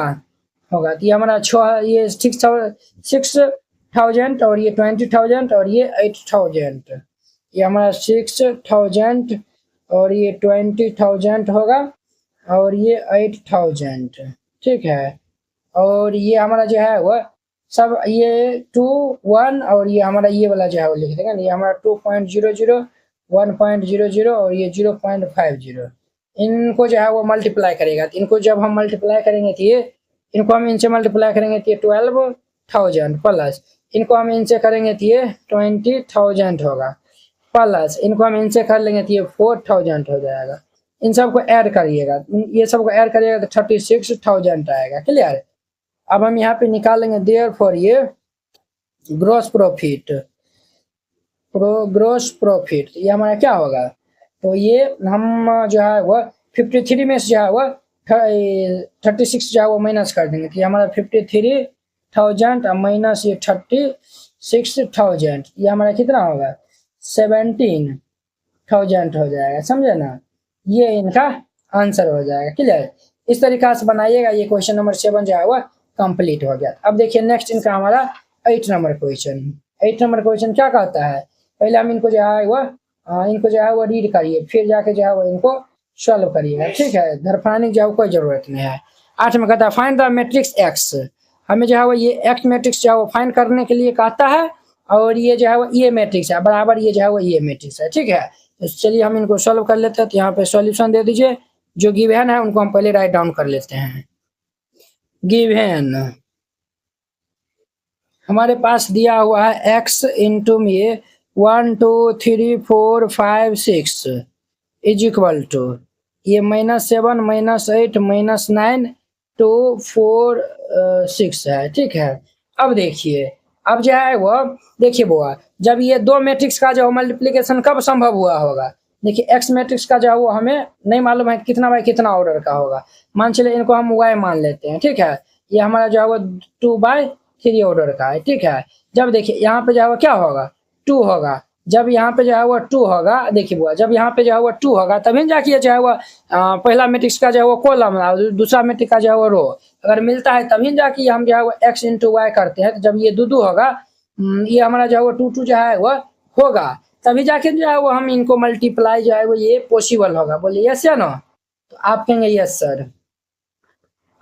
होगा तो ये हमारा ये 6,000 और ये 20,000 और ये 8,000, ये हमारा 6,000 और ये 20,000 होगा और ये 8,000, ठीक है। और ये हमारा जो है वह सब ये 2 1 और ये हमारा ये वाला जो है वो लिख देगा, ये हमारा 2.00 1.00 और ये 0.50, इनको जो है वो मल्टीप्लाई करेगा। तो इनको जब हम मल्टीप्लाई करेंगे तो ये इनको हम इनसे मल्टीप्लाई करेंगे तो ये 12,000 प्लस इनको हम इनसे करेंगे तो ये 20,000 होगा, प्लस इनको हम इनसे कर लेंगे तो ये 4,000 हो जाएगा। इन सबको ऐड करिएगा, ये सबको ऐड करिएगा तो 36,000 आएगा, क्लियर। अब हम यहाँ पे निकालेंगे देयरफॉर ये ग्रोस प्रॉफिट, ग्रोस प्रॉफिट ये हमारा क्या होगा तो ये हम जो है वह 53 में से जो है वह 36 जो है वो माइनस कर देंगे तो ये हमारा 53,000 माइनस ये 36,000 ये हमारा कितना होगा 17,000 हो जाएगा, समझे ना। ये इनका आंसर हो जाएगा, क्लियर। इस तरीका से बनाइएगा, ये क्वेश्चन नंबर 7 जो है वह कंप्लीट हो गया। अब देखिए नेक्स्ट इनका हमारा 8 नंबर क्वेश्चन। 8 नंबर क्वेश्चन क्या कहता है, पहले हम इनको जो है वो रीड करिए, फिर जाके जो है वो इनको सॉल्व करिएगा, ठीक है। धरफानी जो है कोई जरूरत नहीं है। 8 में कहता है फाइंड द मैट्रिक्स एक्स, हमें जो है वो ये एक्स मैट्रिक्स जो है वो फाइंड करने के लिए कहता है, और ये जो है वो ये मैट्रिक्स है बराबर ये जो है वो ये मैट्रिक्स है, ठीक है। तो चलिए हम इनको सॉल्व कर लेते हैं। तो यहाँ पे सॉल्यूशन दे दीजिए, जो गिवन है उनको हम पहले राइट डाउन कर लेते हैं। गिवन हमारे पास दिया हुआ है x इंटू में 1 2 3 4 5 6 इज इक्वल टू ये -7 -8 -9 2 4 6 है, ठीक है। अब देखिए अब जो है वो देखिए बुआ जब ये दो मैट्रिक्स का जो मल्टीप्लिकेशन कब संभव हुआ होगा, देखिए एक्स मैट्रिक्स का जो है वो हमें नहीं मालूम है कितना बाय कितना ऑर्डर का होगा, मान चलिए इनको हम y मान लेते हैं, ठीक है। ये हमारा जो है वो 2/3 ऑर्डर का है, ठीक है। जब देखिए यहाँ पे जो है वो क्या होगा 2 होगा, जब यहाँ पे जो है वो 2 होगा, देखिए बुआ जब यहाँ पे जो है वो 2 होगा तभी जाके जो है वो पहला मैट्रिक्स का जो है वो कॉलम दूसरा मैट्रिक्स का जो है वो रो अगर मिलता है तभी जाके हम जो है वो x इंटू वाई करते हैं। तो जब ये 2 होगा ये हमारा जो है वो 2 जो है वो होगा तभी जाके जो है वो हम इनको मल्टीप्लाई जो है वो ये पॉसिबल होगा। बोलिए यस या नो, तो आप कहेंगे यस सर।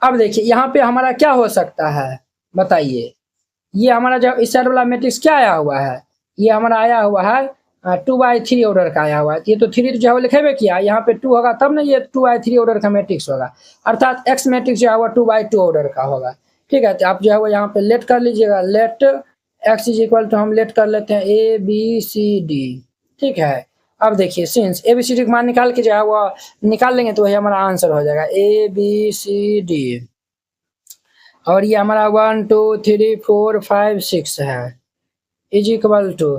अब देखिए यहाँ पे हमारा क्या हो सकता है बताइए, ये हमारा जो इस साइड वाला मैट्रिक्स क्या आया हुआ है, ये हमारा आया हुआ है 2/3 ऑर्डर का आया हुआ है। ये तो 3 तो जो है वो लिखे हुए किया, यहाँ पे 2 होगा तब ना ये 2/3 ऑर्डर का मैट्रिक्स होगा, अर्थात एक्स मैट्रिक्स जो है वो 2/2 ऑर्डर का होगा। ठीक है, तो आप जो है वो यहाँ पे लेट कर लीजिएगा, let x is equal to हम लेट कर लेते हैं ए बी सी डी। ठीक है, अब देखिए since A B C D का मान निकाल के जो है वो निकाल लेंगे तो वही हमारा आंसर हो जाएगा ए बी सी डी। और ये हमारा 1 2 3 4 5 6 है इज इक्वल टू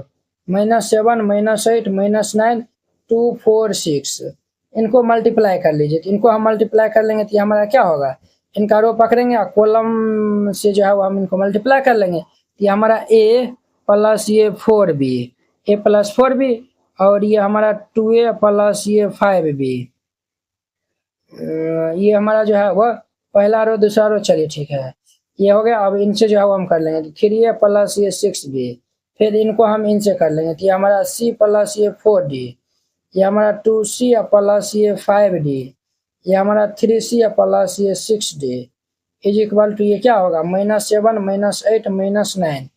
-7 -8 -9 2 4 6। इनको मल्टीप्लाई कर लीजिए, तो इनको हम मल्टीप्लाई कर लेंगे तो ये हमारा क्या होगा, इनका रो पकड़ेंगे और कॉलम से जो है वो हम इनको मल्टीप्लाई कर लेंगे तो ये हमारा ए प्लस ये 4b, ए प्लस 4b और ये हमारा 2a प्लस ये 5b। ये हमारा जो है वो पहला रो दूसरा रो, चलिए ठीक है ये हो गया। अब इनसे जो है वो हम कर लेंगे 3a प्लस ये 6b, फिर इनको हम इनसे कर लेंगे तो ये हमारा c प्लस ये 4d, ये हमारा 2c प्लस ये 5d, ये हमारा 3c प्लस ये 6d इज इक्वल टू ये क्या होगा -7 -8 -9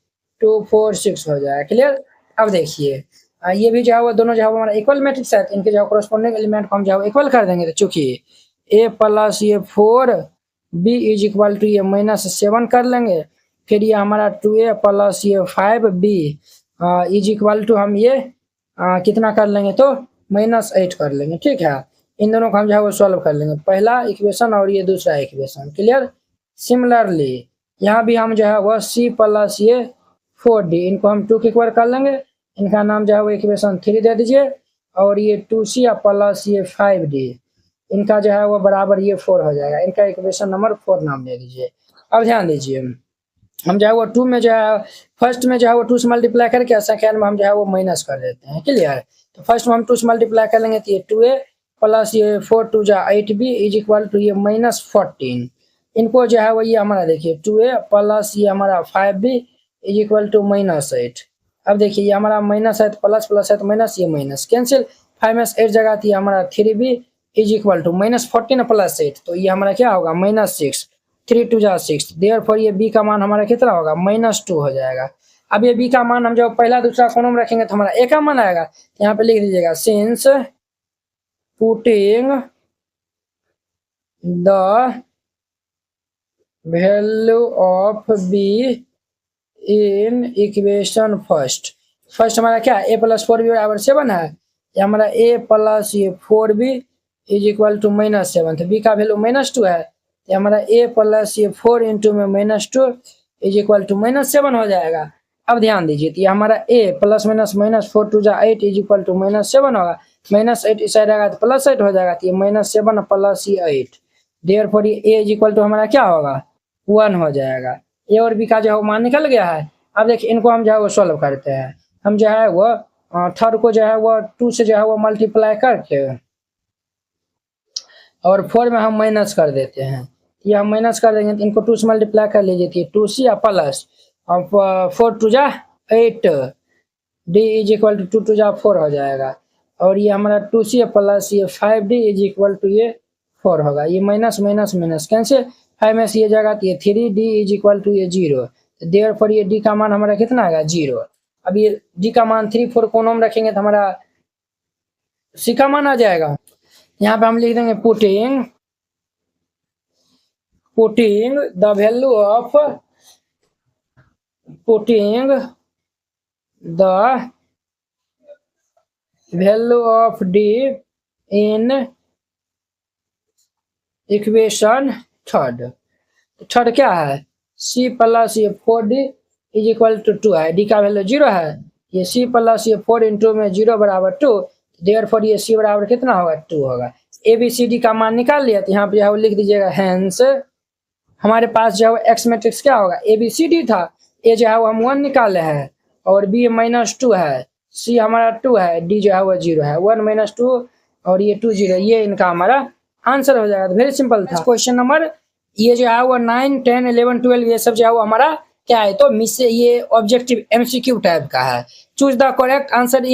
2 4 6 हो जाएगा। क्लियर। अब देखिए ये भी जो है वो दोनों जो है हमारा इक्वल मैट्रिक्स है, इनके जो कोरस्पोंडिंग एलिमेंट को हम जो है इक्वल कर देंगे। तो चूंकि a प्लस ये 4b इज इक्वल टू ये -7 कर लेंगे, फिर ये हमारा 2a प्लस ये 5b इज इक्वल टू हम ये कितना कर लेंगे तो -8 कर लेंगे। ठीक है, इन दोनों को हम जो है वो सॉल्व कर लेंगे, पहला इक्वेशन और ये दूसरा इक्वेशन। क्लियर। सिमिलरली यहाँ भी हम जो है वो c प्लस ये 4d इनको हम 2 के इक्वल कर लेंगे, इनका नाम जो है वो इक्वेशन 3 दे दीजिए, और ये 2c प्लस ये 5d इनका जो है वो बराबर ये 4 हो जाएगा, इनका इक्वेशन नंबर 4 नाम दे दीजिए। अब ध्यान दीजिए हम जो है वो 2 में जो है फर्स्ट में जो है वो 2 से मल्टीप्लाई करके सेकेंड में हम जो है वो माइनस कर देते हैं। क्लियर। तो फर्स्ट में हम 2 से मल्टीप्लाई कर लेंगे तो ये 2a प्लस ये 4 2 जा 8b इज इक्वल टू ये -14। इनको जो है वो ये हमारा देखिए 2a प्लस ये हमारा 5b इज इक्वल टू -8। अब देखिए ये हमारा -8 प्लस प्लस है तो माइनस, ये माइनस कैंसिल, 5 में 8 जगह थी हमारा 3b is equal to -14 plus 8, तो ये हमारा क्या होगा -6, 3 2 जा 6, देयरफॉर ये b का मान हमारा कितना होगा -2 हो जाएगा। अब ये b का मान हम जब पहला दूसरा कोनों में रखेंगे तो हमारा a का मान आएगा, यहाँ पे लिख दीजिएगा since putting the value of b in equation first. First हमारा क्या a प्लस 4b बराबर 7 है, ये हमारा a प्लस ये 4b इज इक्वल टू -7, तो b का वैल्यू -2 है, ये हमारा a प्लस ये 4 इंटू में -2 इज इक्वल टू -7 हो जाएगा। अब ध्यान दीजिए तो ये हमारा a प्लस -4 2 जा 8 इज इक्वल टू -7 होगा, -8 इस साइड आएगा तो +8 हो जाएगा, तो ये -7 प्लस ये 8, देयरफॉर ये a इज इक्वल टू हमारा क्या होगा 1 हो जाएगा। ए और बी का जो है मान निकल गया है। अब देखिए इनको हम जो है वो सॉल्व करते हैं, हम जो है वो थर्ड को जो है वो 2 से जो है वो मल्टीप्लाई करके और 4 में हम माइनस कर देते हैं, ये हम माइनस कर देंगे तो इनको 2 से मल्टीप्लाई कर लीजिए, 2c या प्लस 4 2 जा 8 d इज इक्वल टू 2 2 जा 4 हो जाएगा, और ये हमारा 2c प्लस ये 5d इज इक्वल टू ये 4 होगा, ये माइनस माइनस माइनस कैंसिल, 5 में से ये जगह तो ये 3d इज इक्वल टू ये 0, देयरफॉर ये d का मान हमारा कितना आएगा 0। अब ये d का मान 3 4 कोनों में रखेंगे तो हमारा c का मान आ जाएगा, यहाँ पे हम लिख देंगे putting the value of d in equation third क्या है c प्लस ये 4d इज इक्वल टू 2 है, d का वैल्यू 0 है, ये c प्लस ये 4 इंटू में 0 बराबर 2, देयरफॉर ये c बराबर कितना होगा 2 होगा। ए बी सी डी का मान निकाल लिया तो यहाँ पे जो है लिख दीजिएगा हेंस हमारे पास जो है एक्स मैट्रिक्स क्या होगा ए बी सी डी था, ए जो है वो हम 1 निकाले हैं और बी -2 है, सी हमारा 2 है, डी जो है वो 0 है, 1 -2 और ये 2 0, ये इनका हमारा आंसर हो जाएगा। तो वेरी सिंपल था। क्वेश्चन नंबर ये जो है वो 9 10 11 12 ये सब जो है वो हमारा क्या है तो मिस ये ऑब्जेक्टिव एमसीक्यू टाइप का है। Choose the correct answer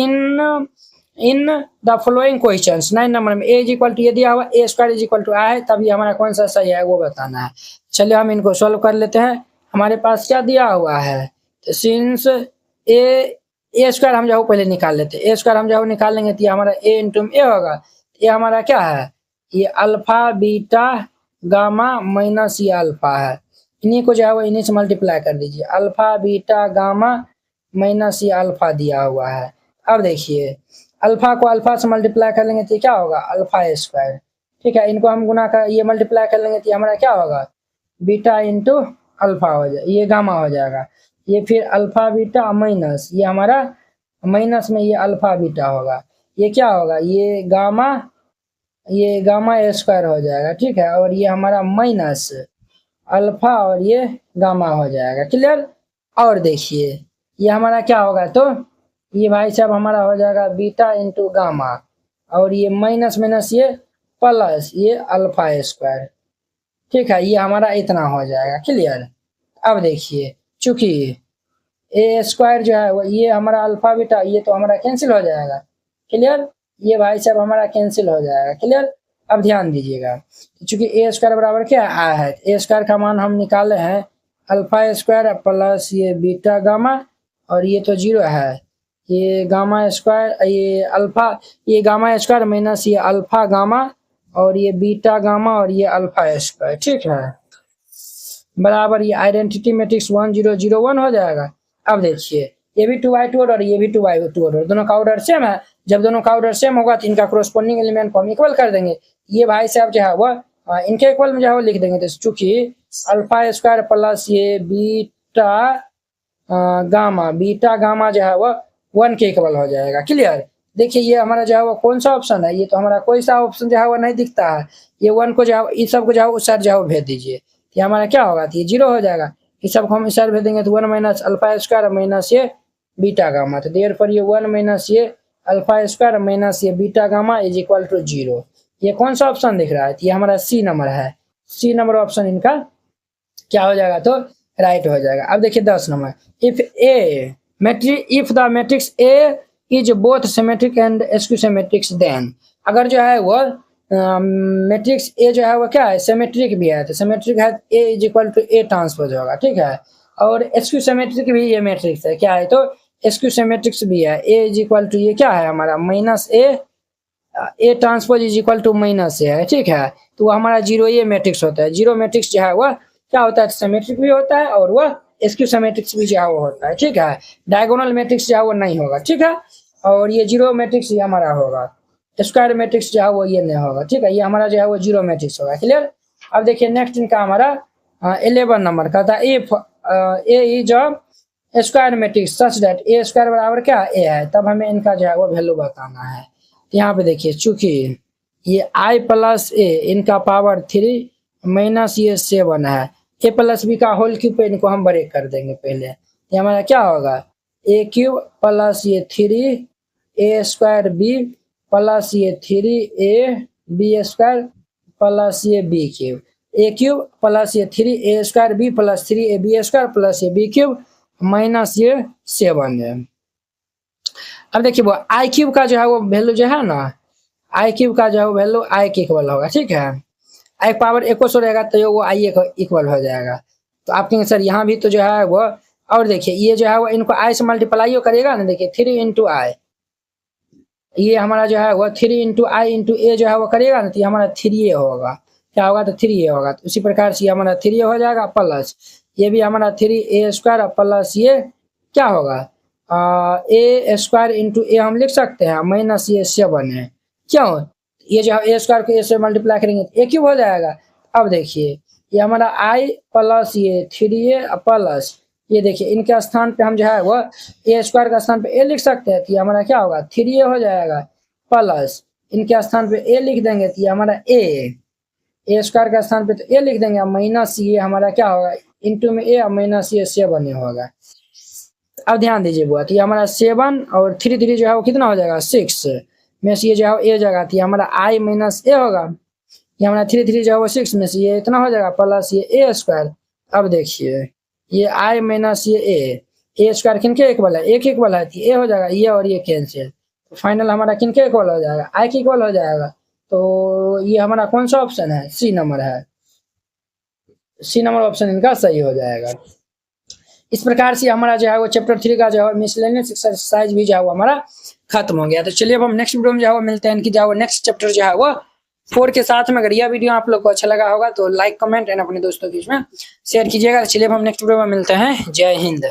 in the following questions. 9 नंबर में a इज इक्वल टू ये दिया हुआ a square is equal to a है, तभी हमारा कौन सा सही है वो बताना है। चलिए हम इनको सॉल्व कर लेते हैं। हमारे पास क्या दिया हुआ है तो सिंस a स्क्वायर हम जो पहले निकाल लेते हैं, a स्क्वायर हम जो निकाल लेंगे तो ये हमारा a इंटू a होगा, ये हमारा क्या है ये अल्फा बीटा गामा माइनस ये अल्फा है, इन्हीं को जो है वो इन्हीं से मल्टीप्लाई कर दीजिए। अल्फा बीटा गामा माइनस ये अल्फा दिया हुआ है। अब देखिए अल्फा को अल्फा से मल्टीप्लाई कर लेंगे तो क्या होगा, अल्फा स्क्वायर। ठीक है, इनको हम गुना कर ये मल्टीप्लाई कर लेंगे तो हमारा क्या होगा, बीटा इंटू अल्फा हो जाए, ये गामा हो जाएगा। ये फिर अल्फा बीटा माइनस ये हमारा माइनस में ये अल्फा बीटा होगा, ये क्या होगा, ये गामा स्क्वायर हो जाएगा। ठीक है, और ये हमारा माइनस अल्फा और ये गामा हो जाएगा। क्लियर। और देखिए ये हमारा क्या होगा, तो ये भाई साहब हमारा हो जाएगा बीटा इंटू गामा और ये माइनस माइनस ये प्लस ये अल्फा स्क्वायर। ठीक है, ये हमारा इतना हो जाएगा। क्लियर। अब देखिए चूंकि ए स्क्वायर जो है वो ये हमारा अल्फा बीटा ये तो हमारा कैंसिल हो जाएगा। क्लियर, ये भाई साहब हमारा कैंसिल हो जाएगा। क्लियर। अब ध्यान दीजिएगा चूंकि ए स्क्वायर बराबर क्या आया है, ए स्क्वायर का मान हम निकाले हैं अल्फा स्क्वायर प्लस ये बीटा गामा और ये तो 0 है, ये गामा स्क्वायर ये अल्फा ये गामा स्क्वायर माइनस ये अल्फा गामा और ये बीटा गामा और ये अल्फा स्क्वायर। ठीक है, बराबर ये आइडेंटिटी मैट्रिक्स 1 0 0 1 हो जाएगा। अब देखिए ये भी 2/2 और ये भी 2/2 और दोनों का ऑर्डर सेम है। जब दोनों का ऑर्डर सेम होगा तो इनका कोरोस्पोंडिंग एलिमेंट को हम इक्वल कर देंगे। ये भाई साहब जो है वो इनके इक्वल में जो है वो लिख देंगे। तो चूंकि अल्फा स्क्वायर प्लस ये बीटा गामा जो है वो 1 के इक्वल हो जाएगा। क्लियर। देखिए ये हमारा जो है वो कौन सा ऑप्शन है, ये तो हमारा कोई सा ऑप्शन जो है वो नहीं दिखता है। ये 1 को जो है इस सब को जो है उस साइड जो है वो भेज दीजिए, ये हमारा क्या होगा, तो ये 0 हो जाएगा। इस सब को हम इस साइड भेज देंगे तो 1 माइनस अल्फा स्क्वायर माइनस ये बीटा गामा। तो देयरफॉर ये 1 माइनस ये अल्फा स्क्वायर माइनस ये beta gamma is equal to 0। ये कौन सा ऑप्शन दिख रहा है, तो ये हमारा सी नंबर है। सी नंबर ऑप्शन इनका क्या हो जाएगा, तो राइट हो जाएगा। अब देखिए 10 number, if the matrix A is both symmetric and skew symmetrics then, अगर जो है वो मैट्रिक्स ए जो है वो क्या है, सिमेट्रिक भी है, तो सिमेट्रिक है A is equal to A transpose होगा। ठीक है, और स्क्यू सिमेट्रिक भी ये मैट्रिक्स है, क्या है, तो स्क्यू सिमेट्रिक्स भी है। ए इज इक्वल टू ये क्या है हमारा minus A transpose is equal to minus A है। ठीक है, तो वो हमारा 0 ये मैट्रिक्स होता है। 0 मैट्रिक्स जो है वह क्या होता है, सिमेट्रिक भी होता है और वह स्क्यू सिमेट्रिक्स भी जो है वो होता है। ठीक है, डायगोनल मैट्रिक्स जो है वो नहीं होगा। ठीक है, और ये 0 मैट्रिक्स ये हमारा होगा, स्क्वायर मैट्रिक्स जो है वो ये नहीं होगा। ठीक है, ये हमारा जो है वो 0 मैट्रिक्स होगा। क्लियर। अब देखिए नेक्स्ट इनका हमारा 11 नंबर का था, if A is a square matrix such that A square बराबर क्या ए है, तब हमें इनका जो है वो वैल्यू बताना है। यहाँ पे देखिए चूंकि ये i प्लस ए इनका पावर 3 माइनस ये 7 है, ए प्लस बी का होल क्यूब पे इनको हम ब्रेक कर देंगे पहले। ये हमारा क्या होगा, ए क्यूब प्लस ये 3 ए स्क्वायर बी प्लस ये 3 ए बी स्क्वायर प्लस ये B cube, A cube plus ये 3 A square B plus 3 A B square plus ये बी क्यूब माइनस ये 7 है। अब देखिए वो आई क्यूब का जो है वो वैल्यू जो है ना, आई क्यूब का जो है वो वैल्यू आई के इक्वल होगा। ठीक है, आई पावर एक सौ रहेगा तो वो आई इक्वल हो जाएगा। तो आप कहेंगे सर यहाँ भी तो जो है वो, और देखिए ये जो है वो इनको आई से मल्टीप्लाई करेगा ना, देखिए 3 इंटू आई, ये हमारा जो है वो 3 इंटू आई इंटू ए जो है वो करेगा ना, तो ये हमारा 3 होगा। क्या होगा, तो 3 होगा। तो उसी प्रकार से ये हमारा 3 हो जाएगा प्लस ये भी हमारा 3 ए स्क्वायर प्लस ये क्या होगा ए स्क्वायर इंटू ए हम लिख सकते हैं माइनस ये 7 है। क्यों, ये जो ए स्क्वायर को ए से मल्टीप्लाई करेंगे तो ए क्यूब हो जाएगा। अब देखिए ये हमारा आई प्लस ये 3 प्लस ये देखिए इनके स्थान पे हम जो है वो ए स्क्वायर का स्थान पे ए लिख सकते हैं, तो ये हमारा क्या होगा 3 हो जाएगा प्लस इनके स्थान पे ए लिख देंगे तो ये हमारा ए स्क्वायर का स्थान पे तो ए लिख देंगे माइनस ये हमारा क्या होगा इंटू में ए माइनस ये 7 होगा। अब ध्यान दीजिए बुआ, तो ये हमारा 7 और 3 3 जो है वो कितना हो जाएगा 6 में से ये जो है ए जगह थी हमारा आई माइनस ए होगा, ये हमारा 3 3 जो है वो 6 में से ये इतना हो जाएगा प्लस ये ए स्क्वायर। अब देखिए ये आई माइनस ये ए स्क्वायर किनके इक्वल है, ए के इक्वल है, ए हो जाएगा ये और ये कैंसिल, तो फाइनल हमारा किनके इक्वल हो जाएगा, आई के इक्वल हो जाएगा। तो ये हमारा कौन सा ऑप्शन है, सी नंबर है, सी नंबर ऑप्शन इनका सही हो जाएगा। इस प्रकार से हमारा जो है वो चैप्टर 3 का जो है मिसलेनियस एक्सरसाइज भी जो है वो हमारा खत्म हो गया। तो चलिए अब हम नेक्स्ट वीडियो में जो है वो मिलते हैं, इनकी जो है वो नेक्स्ट चैप्टर जो है वो 4 के साथ में अगर यह वीडियो आप लोग को अच्छा लगा होगा तो लाइक कमेंट एंड अपने दोस्तों के बीच में शेयर कीजिएगा। चलिए अब हम नेक्स्ट वीडियो में मिलते हैं। जय हिंद।